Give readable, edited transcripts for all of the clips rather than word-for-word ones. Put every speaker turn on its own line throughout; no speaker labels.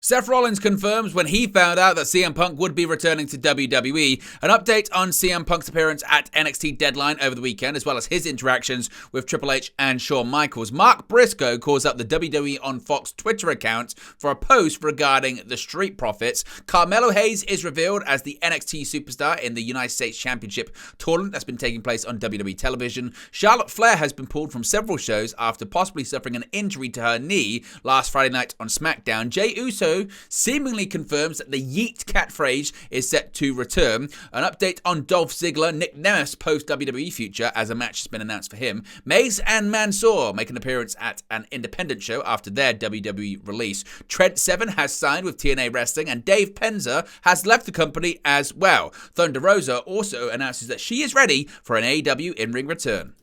Seth Rollins confirms when he found out that CM Punk would be returning to WWE. An update on CM Punk's appearance at NXT Deadline over the weekend, as well as his interactions with Triple H and Shawn Michaels. Mark Brisco calls up the WWE on Fox Twitter account for a post regarding the Street Profits. Carmelo Hayes is revealed as the NXT superstar in the United States Championship tournament that's been taking place on WWE television. Charlotte Flair has been pulled from several shows after possibly suffering an injury to her knee last Friday night on SmackDown. Jey Uso seemingly confirms that the Yeet catchphrase is set to return. An update on Dolph Ziggler, Nick Nemeth post-WWE future as a match has been announced for him. Mace and Mansoor make an appearance at an independent show after their WWE release. Trent 7 has signed with TNA Wrestling and Dave Penza has left the company as well. Thunder Rosa also announces that she is ready for an AEW in-ring return.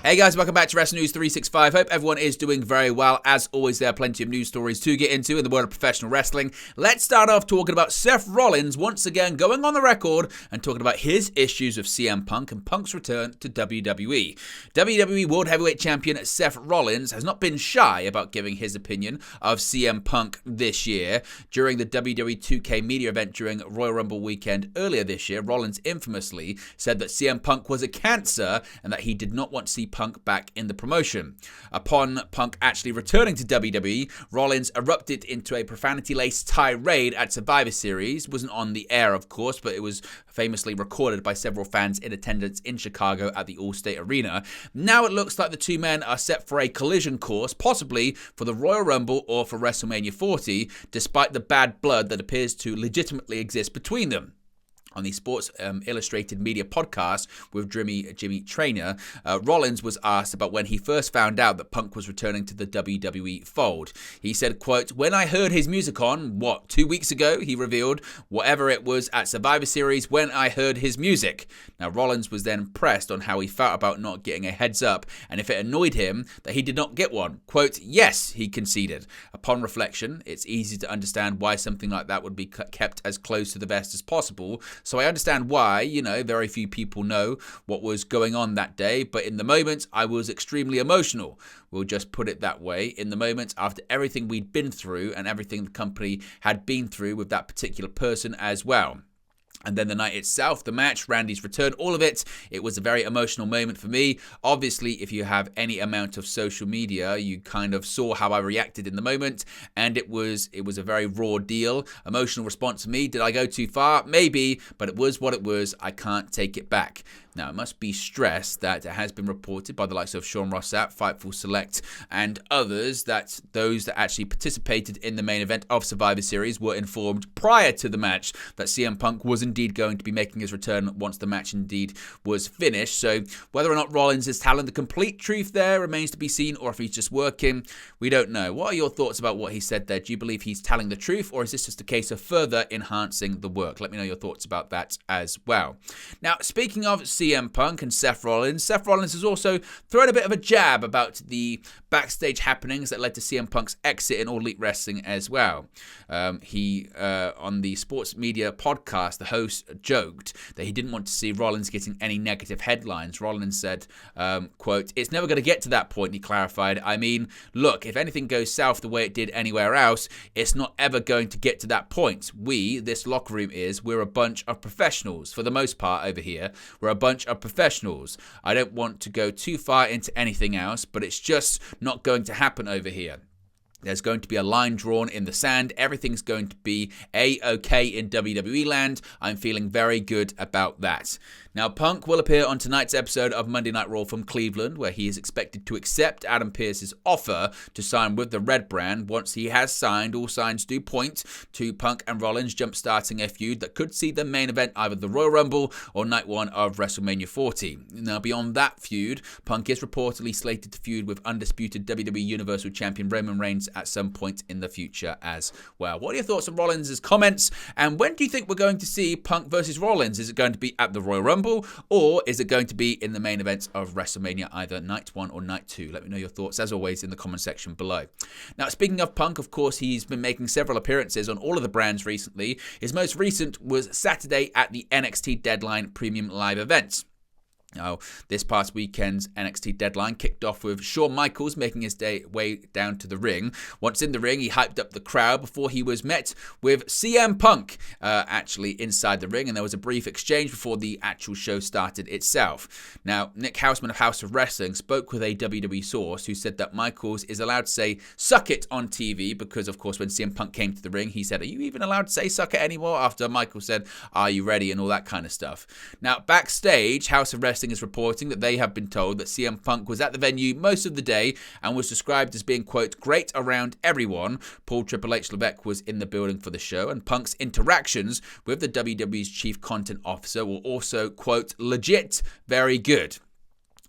Hey guys, welcome back to Wrestling News 365. Hope everyone is doing very well. As always, there are plenty of news stories to get into in the world of professional wrestling. Let's start off talking about Seth Rollins once again going on the record and talking about his issues with CM Punk and Punk's return to WWE. WWE World Heavyweight Champion Seth Rollins has not been shy about giving his opinion of CM Punk this year. During the WWE 2K media event during Royal Rumble weekend earlier this year, Rollins infamously said that CM Punk was a cancer and that he did not want to see Punk back in the promotion. Upon Punk actually returning to WWE, Rollins erupted into a profanity-laced tirade at Survivor Series. Wasn't on the air, of course, but it was famously recorded by several fans in attendance in Chicago at the Allstate Arena. Now it looks like the two men are set for a collision course, possibly for the Royal Rumble or for WrestleMania 40, despite the bad blood that appears to legitimately exist between them. On the Sports Illustrated Media podcast with Jimmy Traynor, Rollins was asked about when he first found out that Punk was returning to the WWE fold. He said, quote, "When I heard his music on, 2 weeks ago, he revealed, whatever it was at Survivor Series, when I heard his music." Now, Rollins was then pressed on how he felt about not getting a heads up and if it annoyed him that he did not get one. Quote, "Yes," he conceded. Upon reflection, it's easy to understand why something like that would be kept as close to the vest as possible. So I understand why, very few people know what was going on that day, but in the moment, I was extremely emotional. We'll just put it that way. In the moment, after everything we'd been through and everything the company had been through with that particular person as well. And then the night itself, the match, Randy's return, all of it, it was a very emotional moment for me. Obviously, if you have any amount of social media, you kind of saw how I reacted in the moment, and it was a very raw deal. Emotional response for me. Did I go too far? Maybe, but it was what it was. I can't take it back. Now, it must be stressed that it has been reported by the likes of Sean Rossap, Fightful Select, and others that those that actually participated in the main event of Survivor Series were informed prior to the match that CM Punk was indeed going to be making his return once the match indeed was finished. So whether or not Rollins is telling the complete truth there remains to be seen, or if he's just working, we don't know. What are your thoughts about what he said there? Do you believe he's telling the truth, or is this just a case of further enhancing the work? Let me know your thoughts about that as well. Now, speaking of CM Punk and Seth Rollins has also thrown a bit of a jab about the backstage happenings that led to CM Punk's exit in All Elite Wrestling as well. He, on the Sports Media podcast, the host joked that he didn't want to see Rollins getting any negative headlines. Rollins said, quote, "It's never going to get to that point," he clarified. "I mean, look, if anything goes south the way it did anywhere else, it's not ever going to get to that point. This locker room we're a bunch of professionals. For the most part over here, we're a bunch of professionals. I don't want to go too far into anything else, but it's just not going to happen over here. There's going to be a line drawn in the sand. Everything's going to be A-OK in WWE land. I'm feeling very good about that." Now, Punk will appear on tonight's episode of Monday Night Raw from Cleveland, where he is expected to accept Adam Pearce's offer to sign with the Red Brand. Once he has signed, all signs do point to Punk and Rollins jump-starting a feud that could see the main event either the Royal Rumble or Night 1 of WrestleMania 40. Now, beyond that feud, Punk is reportedly slated to feud with undisputed WWE Universal Champion Roman Reigns at some point in the future as well. What are your thoughts on Rollins' comments? And when do you think we're going to see Punk versus Rollins? Is it going to be at the Royal Rumble, or is it going to be in the main event of WrestleMania, either Night 1 or Night 2? Let me know your thoughts, as always, in the comment section below. Now, speaking of Punk, of course, he's been making several appearances on all of the brands recently. His most recent was Saturday at the NXT Deadline Premium Live event. Now, this past weekend's NXT deadline kicked off with Shawn Michaels making his way down to the ring. Once in the ring, he hyped up the crowd before he was met with CM Punk actually inside the ring, and there was a brief exchange before the actual show started itself. Now, Nick Hausman of House of Wrestling spoke with a WWE source who said that Michaels is allowed to say "suck it" on TV because, of course, when CM Punk came to the ring, he said, "Are you even allowed to say suck it anymore?" After Michaels said, "Are you ready?" and all that kind of stuff. Now, backstage, House of Wrestling is reporting that they have been told that CM Punk was at the venue most of the day and was described as being, quote, "great around everyone." Paul Triple H Levesque was in the building for the show, and Punk's interactions with the WWE's chief content officer were also, quote, "legit very good."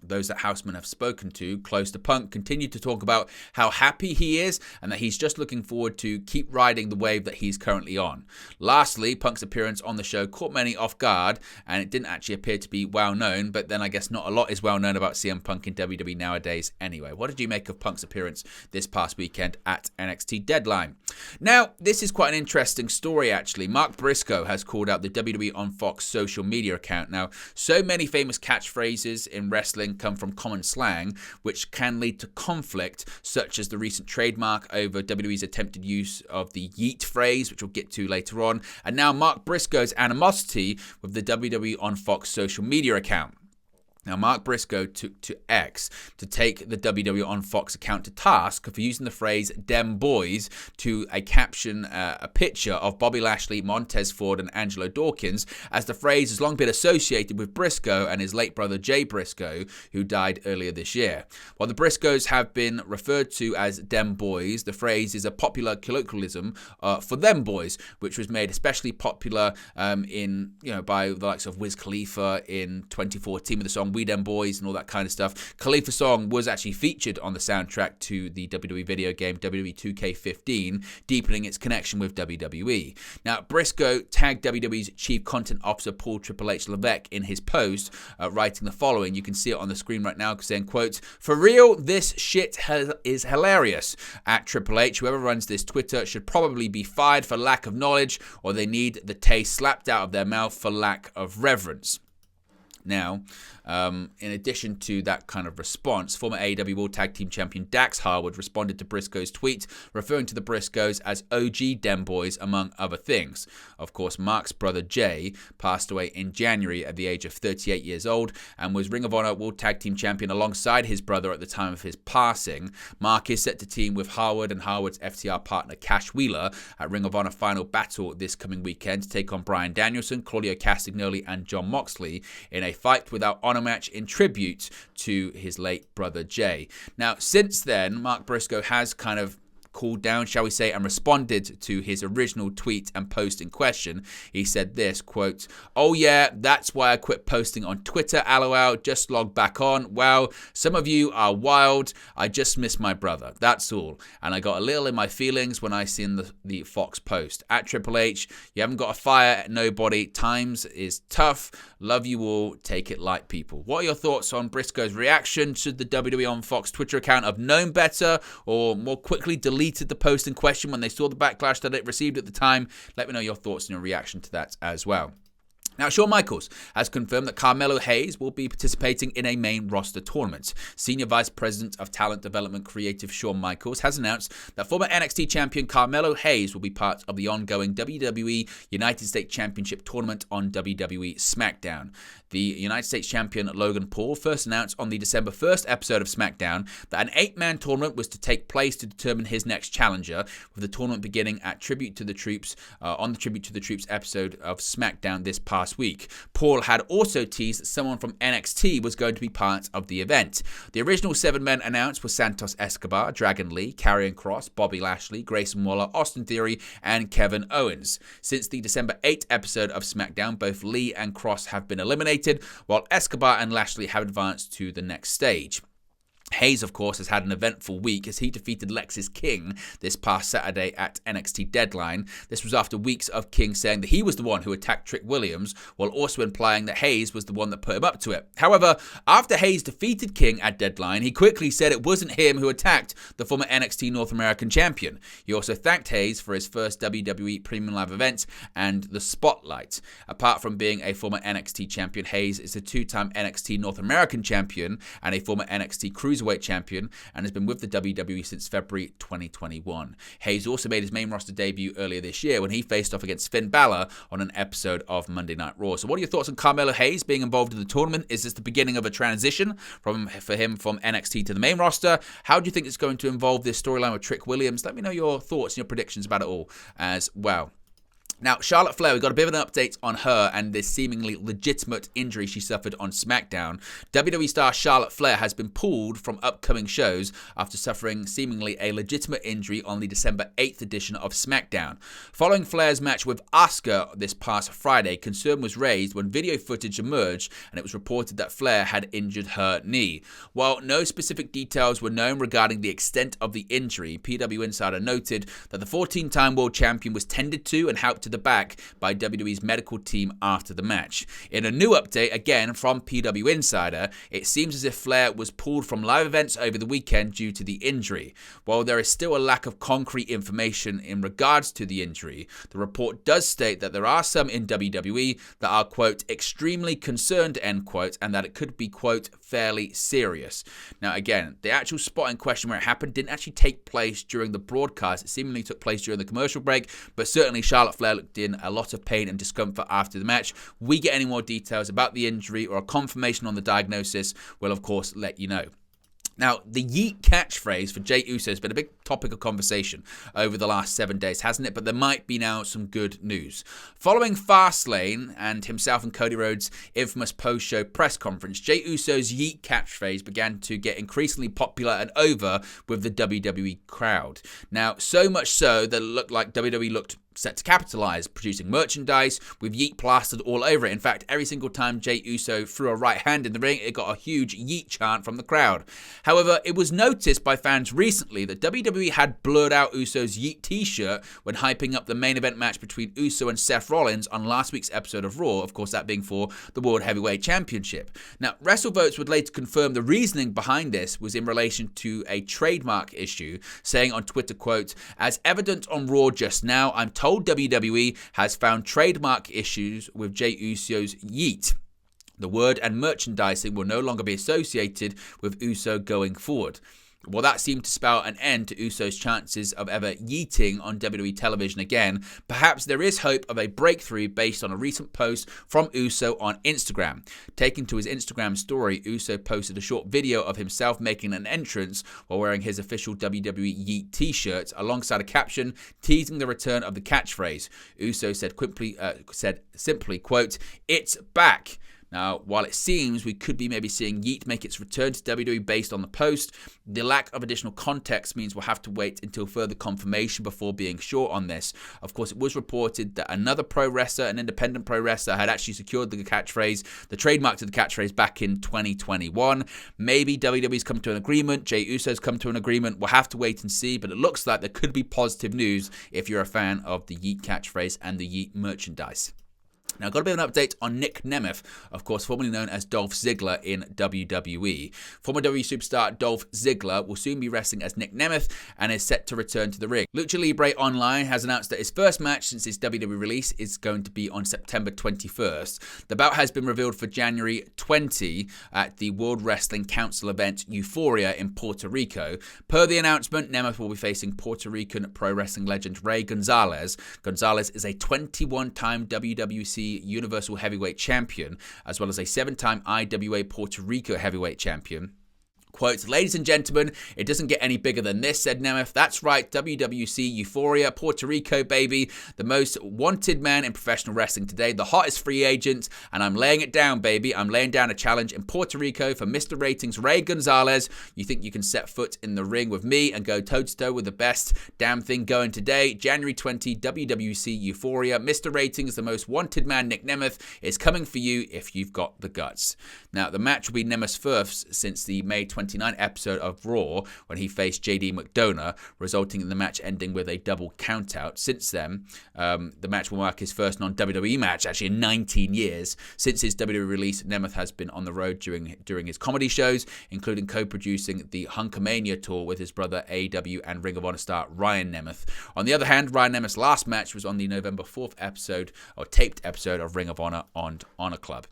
Those that Houseman have spoken to close to Punk continue to talk about how happy he is and that he's just looking forward to keep riding the wave that he's currently on. Lastly, Punk's appearance on the show caught many off guard, and it didn't actually appear to be well known, but then I guess not a lot is well known about CM Punk in WWE nowadays anyway. What did you make of Punk's appearance this past weekend at NXT Deadline? Now, this is quite an interesting story actually. Mark Briscoe has called out the WWE on Fox social media account. Now, so many famous catchphrases in wrestling come from common slang, which can lead to conflict, such as the recent trademark over WWE's attempted use of the Yeet phrase, which we'll get to later on, and now Mark Briscoe's animosity with the WWE on Fox social media account. Now, Mark Briscoe took to X to take the WWE on Fox account to task for using the phrase "dem boys" to a caption, a picture of Bobby Lashley, Montez Ford, and Angelo Dawkins, as the phrase has long been associated with Briscoe and his late brother Jay Briscoe, who died earlier this year. While the Briscoes have been referred to as "dem boys," the phrase is a popular colloquialism for "them boys," which was made especially popular by the likes of Wiz Khalifa in 2014 with the song "We Dem Boys" and all that kind of stuff. Khalifa's song was actually featured on the soundtrack to the WWE video game WWE 2K15, deepening its connection with WWE. Now, Briscoe tagged WWE's chief content officer Paul Triple H Levesque in his post, writing the following. You can see it on the screen right now, saying, quote, "For real, this shit is hilarious. At Triple H, whoever runs this Twitter should probably be fired for lack of knowledge, or they need the taste slapped out of their mouth for lack of reverence." Now, in addition to that kind of response, former AEW World Tag Team Champion Dax Harwood responded to Briscoe's tweet, referring to the Briscoes as OG Dem Boys, among other things. Of course, Mark's brother Jay passed away in January at the age of 38 years old and was Ring of Honor World Tag Team Champion alongside his brother at the time of his passing. Mark is set to team with Harwood and Harwood's FTR partner Cash Wheeler at Ring of Honor Final Battle this coming weekend to take on Bryan Danielson, Claudio Castagnoli, and Jon Moxley in a fight without honor match in tribute to his late brother Jay. Now, since then, Mark Briscoe has kind of cooled down, shall we say, and responded to his original tweet and post in question. He said this, quote, "Oh yeah, that's why I quit posting on Twitter, lol, just logged back on. Wow, some of you are wild. I just miss my brother, that's all. And I got a little in my feelings when I seen the Fox post. At Triple H, you haven't got to fire at nobody. Times is tough. Love you all. Take it light, people." What are your thoughts on Briscoe's reaction? Should the WWE on Fox Twitter account have known better or more quickly deleted the post in question when they saw the backlash that it received at the time? Let me know your thoughts and your reaction to that as well. Now, Shawn Michaels has confirmed that Carmelo Hayes will be participating in a main roster tournament. Senior Vice President of Talent Development Creative Shawn Michaels has announced that former NXT champion Carmelo Hayes will be part of the ongoing WWE United States Championship tournament on WWE SmackDown. The United States champion Logan Paul first announced on the December 1st episode of SmackDown that an 8-man tournament was to take place to determine his next challenger, with the tournament beginning at Tribute to the Troops on the Tribute to the Troops episode of SmackDown this past week. Paul had also teased that someone from NXT was going to be part of the event. The original 7 men announced were Santos Escobar, Dragon Lee, Karrion Kross, Bobby Lashley, Grayson Waller, Austin Theory, and Kevin Owens. Since the December 8th episode of SmackDown, both Lee and Kross have been eliminated, while Escobar and Lashley have advanced to the next stage. Hayes, of course, has had an eventful week as he defeated Lexis King this past Saturday at NXT Deadline. This was after weeks of King saying that he was the one who attacked Trick Williams, while also implying that Hayes was the one that put him up to it. However, after Hayes defeated King at Deadline, he quickly said it wasn't him who attacked the former NXT North American champion. He also thanked Hayes for his first WWE Premium Live event and the Spotlight. Apart from being a former NXT champion, Hayes is a two-time NXT North American champion and a former NXT Cruiserweight champion, and has been with the WWE since February 2021. Hayes also made his main roster debut earlier this year when he faced off against Finn Balor on an episode of Monday Night Raw. So what are your thoughts on Carmelo Hayes being involved in the tournament? Is this the beginning of a transition for him from NXT to the main roster? How do you think it's going to involve this storyline with Trick Williams? Let me know your thoughts and your predictions about it all as well. Now, Charlotte Flair, we got a bit of an update on her and this seemingly legitimate injury she suffered on SmackDown. WWE star Charlotte Flair has been pulled from upcoming shows after suffering seemingly a legitimate injury on the December 8th edition of SmackDown. Following Flair's match with Asuka this past Friday, concern was raised when video footage emerged and it was reported that Flair had injured her knee. While no specific details were known regarding the extent of the injury, PW Insider noted that the 14-time world champion was tended to and helped to the back by WWE's medical team after the match. In a new update, again from PW Insider, it seems as if Flair was pulled from live events over the weekend due to the injury. While there is still a lack of concrete information in regards to the injury, the report does state that there are some in WWE that are, quote, extremely concerned, end quote, and that it could be, quote, fairly serious. Now, again, the actual spot in question where it happened didn't actually take place during the broadcast. It seemingly took place during the commercial break, but certainly Charlotte Flair looked in a lot of pain and discomfort after the match. We get any more details about the injury or a confirmation on the diagnosis, we'll of course let you know. Now, the Yeet catchphrase for Jey Uso has been a big topic of conversation over the last 7 days, hasn't it? But there might be now some good news. Following Fastlane and himself and Cody Rhodes' infamous post-show press conference, Jey Uso's Yeet catchphrase began to get increasingly popular and over with the WWE crowd. Now, so much so that it looked like WWE looked set to capitalize, producing merchandise with Yeet plastered all over it. In fact, every single time Jey Uso threw a right hand in the ring, it got a huge Yeet chant from the crowd. However, it was noticed by fans recently that WWE had blurred out Uso's Yeet t-shirt when hyping up the main event match between Uso and Seth Rollins on last week's episode of Raw, of course that being for the World Heavyweight Championship. Now, WrestleVotes would later confirm the reasoning behind this was in relation to a trademark issue, saying on Twitter, quote, "As evident on Raw just now, I'm told WWE has found trademark issues with Jey Uso's Yeet. The word and merchandising will no longer be associated with Uso going forward." Well, that seemed to spell an end to Uso's chances of ever yeeting on WWE television again. Perhaps there is hope of a breakthrough based on a recent post from Uso on Instagram. Taken to his Instagram story, Uso posted a short video of himself making an entrance while wearing his official WWE Yeet t-shirt, alongside a caption teasing the return of the catchphrase. Uso said simply, quote, "It's back." Now, while it seems we could be maybe seeing Yeet make its return to WWE based on the post, the lack of additional context means we'll have to wait until further confirmation before being sure on this. Of course, it was reported that another pro wrestler, an independent pro wrestler, had actually secured the catchphrase, the trademark to the catchphrase back in 2021. Maybe WWE's come to an agreement, Jey Uso's come to an agreement. We'll have to wait and see, but it looks like there could be positive news if you're a fan of the Yeet catchphrase and the Yeet merchandise. Now, I've got a bit of an update on Nick Nemeth, of course, formerly known as Dolph Ziggler in WWE. Former WWE superstar Dolph Ziggler will soon be wrestling as Nick Nemeth and is set to return to the ring. Lucha Libre Online has announced that his first match since his WWE release is going to be on September 21st. The bout has been revealed for January 20 at the World Wrestling Council event Euphoria in Puerto Rico. Per the announcement, Nemeth will be facing Puerto Rican pro wrestling legend Ray Gonzalez. Gonzalez is a 21-time WWC Universal Heavyweight Champion, as well as a 7-time IWA Puerto Rico Heavyweight Champion. Quote, "Ladies and gentlemen, it doesn't get any bigger than this," said Nemeth. "That's right, WWC Euphoria, Puerto Rico, baby. The most wanted man in professional wrestling today, the hottest free agent, and I'm laying it down, baby. I'm laying down a challenge in Puerto Rico for Mr. Ratings Ray Gonzalez. You think you can set foot in the ring with me and go toe-to-toe with the best damn thing going today? January 20, WWC Euphoria. Mr. Ratings, the most wanted man, Nick Nemeth, is coming for you if you've got the guts." Now, the match will be Nemeth's first since the May 20 29 episode of Raw when he faced JD McDonough, resulting in the match ending with a double countout. Since then, the match will mark his first non-WWE match actually in 19 years. Since his WWE release, Nemeth has been on the road during his comedy shows, including co-producing the Hunkamania tour with his brother AEW and Ring of Honor star Ryan Nemeth. On the other hand, Ryan Nemeth's last match was on the November 4th episode, or taped episode of Ring of Honor on Honor Club.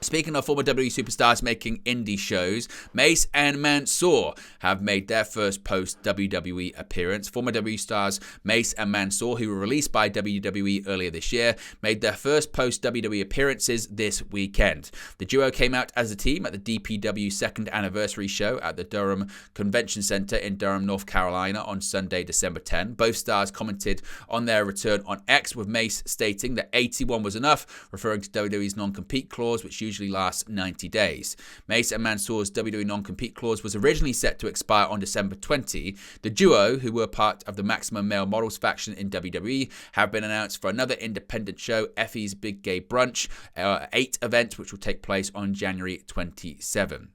Speaking of former WWE superstars making indie shows, Mace and Mansoor have made their first post-WWE appearance. Former WWE stars Mace and Mansoor, who were released by WWE earlier this year, made their first post-WWE appearances this weekend. The duo came out as a team at the DPW second anniversary show at the Durham Convention Center in Durham, North Carolina on Sunday, December 10. Both stars commented on their return on X, with Mace stating that 81 was enough, referring to WWE's non-compete clause, which usually lasts 90 days. Mace and Mansoor's WWE non-compete clause was originally set to expire on December 20. The duo, who were part of the Maximum Male Models faction in WWE, have been announced for another independent show, Effie's Big Gay Brunch, 8 event, which will take place on January 27.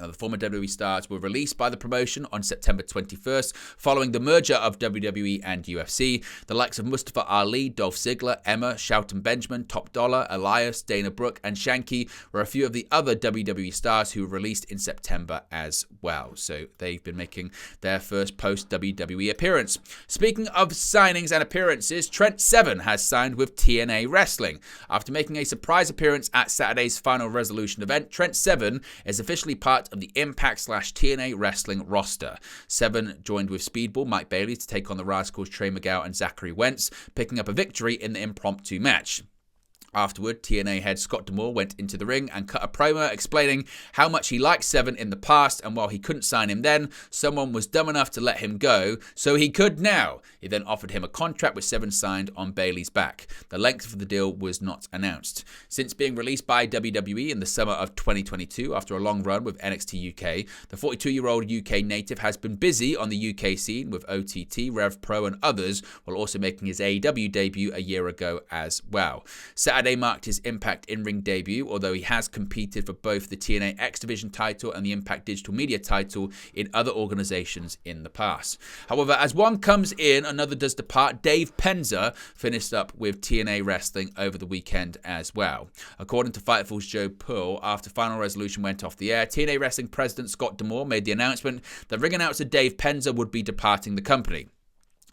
The former WWE stars were released by the promotion on September 21st, following the merger of WWE and UFC. The likes of Mustafa Ali, Dolph Ziggler, Emma, Shelton Benjamin, Top Dollar, Elias, Dana Brooke, and Shanky were a few of the other WWE stars who were released in September as well. So they've been making their first post-WWE appearance. Speaking of signings and appearances, Trent Seven has signed with TNA Wrestling. After making a surprise appearance at Saturday's Final Resolution event, Trent Seven is officially part of the Impact/TNA Wrestling roster. Seven joined with Speedball Mike Bailey to take on the Rascals Trey Miguel and Zachary Wentz, picking up a victory in the impromptu match. Afterward, TNA head Scott D'Amore went into the ring and cut a promo explaining how much he liked Seven in the past, and while he couldn't sign him then, someone was dumb enough to let him go, so he could now. He then offered him a contract with Seven signed on Bailey's back. The length of the deal was not announced. Since being released by WWE in the summer of 2022 after a long run with NXT UK, the 42-year-old UK native has been busy on the UK scene with OTT, Rev Pro and others, while also making his AEW debut a year ago as well. Saturday marked his Impact in-ring debut, although he has competed for both the TNA X Division title and the Impact Digital Media title in other organizations in the past. However, as one comes in, another does depart. Dave Penza finished up with TNA Wrestling over the weekend as well. According to Fightful's Joe Pearl, after Final Resolution went off the air, TNA Wrestling President Scott D'Amore made the announcement that ring announcer Dave Penza would be departing the company.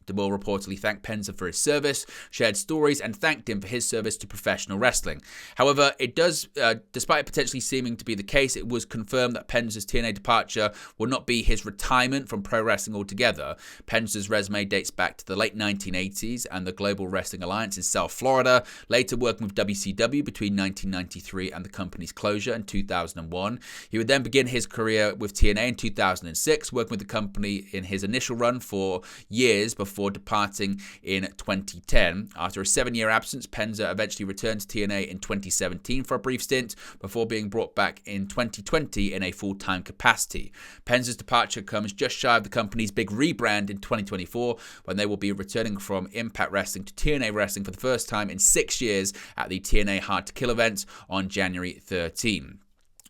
D'Amore reportedly thanked Penza for his service, shared stories, and thanked him for his service to professional wrestling. However, it does, despite potentially seeming to be the case, it was confirmed that Penza's TNA departure will not be his retirement from pro wrestling altogether. Penza's resume dates back to the late 1980s and the Global Wrestling Alliance in South Florida, later working with WCW between 1993 and the company's closure in 2001. He would then begin his career with TNA in 2006, working with the company in his initial run for years before departing in 2010. After a 7-year absence, Penza eventually returned to TNA in 2017 for a brief stint before being brought back in 2020 in a full-time capacity. Penza's departure comes just shy of the company's big rebrand in 2024, when they will be returning from Impact Wrestling to TNA Wrestling for the first time in 6 years at the TNA Hard to Kill event on January 13.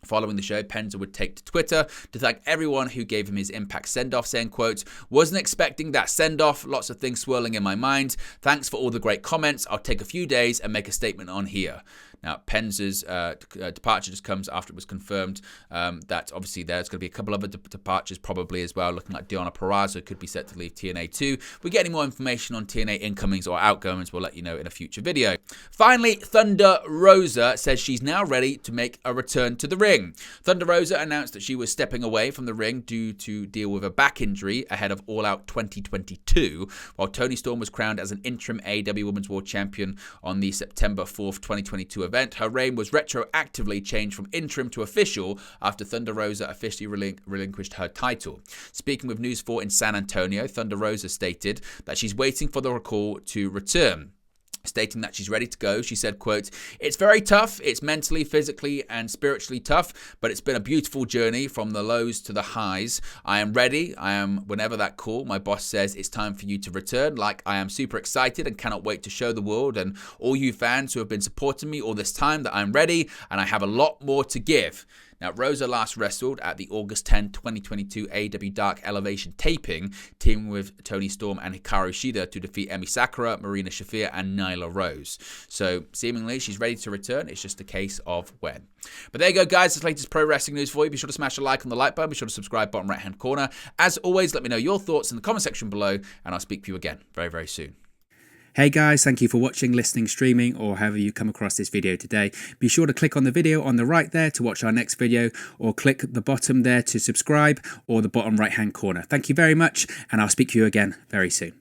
Following the show, Penza would take to Twitter to thank everyone who gave him his Impact send-off, saying, quote, "Wasn't expecting that send-off, lots of things swirling in my mind. Thanks for all the great comments. I'll take a few days and make a statement on here." Now, Penza's departure just comes after it was confirmed that obviously there's going to be a couple other departures probably as well, looking like Deonna Purrazzo could be set to leave TNA too. If we get any more information on TNA incomings or outgoings, we'll let you know in a future video. Finally, Thunder Rosa says she's now ready to make a return to the ring. Thunder Rosa announced that she was stepping away from the ring due to deal with a back injury ahead of All Out 2022, while Toni Storm was crowned as an interim AEW Women's World Champion on the September 4th, 2022 event. Her reign was retroactively changed from interim to official after Thunder Rosa officially relinquished her title. Speaking with News 4 in San Antonio, Thunder Rosa stated that she's waiting for the recall to return. Stating that she's ready to go, she said, quote, "It's very tough. It's mentally, physically, and spiritually tough, but it's been a beautiful journey from the lows to the highs. I am ready. I am whenever that call. My boss says it's time for you to return. Like, I am super excited and cannot wait to show the world and all you fans who have been supporting me all this time that I'm ready and I have a lot more to give." Now, Rosa last wrestled at the August 10, 2022 AEW Dark Elevation taping, teaming with Toni Storm and Hikaru Shida to defeat Emi Sakura, Marina Shafir, and Nyla Rose. So, seemingly, she's ready to return. It's just a case of when. But there you go, guys. That's the latest pro wrestling news for you. Be sure to smash a like on the like button. Be sure to subscribe, bottom right-hand corner. As always, let me know your thoughts in the comment section below, and I'll speak to you again very, very soon.
Hey guys, thank you for watching, listening, streaming, or however you come across this video today. Be sure to click on the video on the right there to watch our next video, or click the bottom there to subscribe, or the bottom right hand corner. Thank you very much, and I'll speak to you again very soon.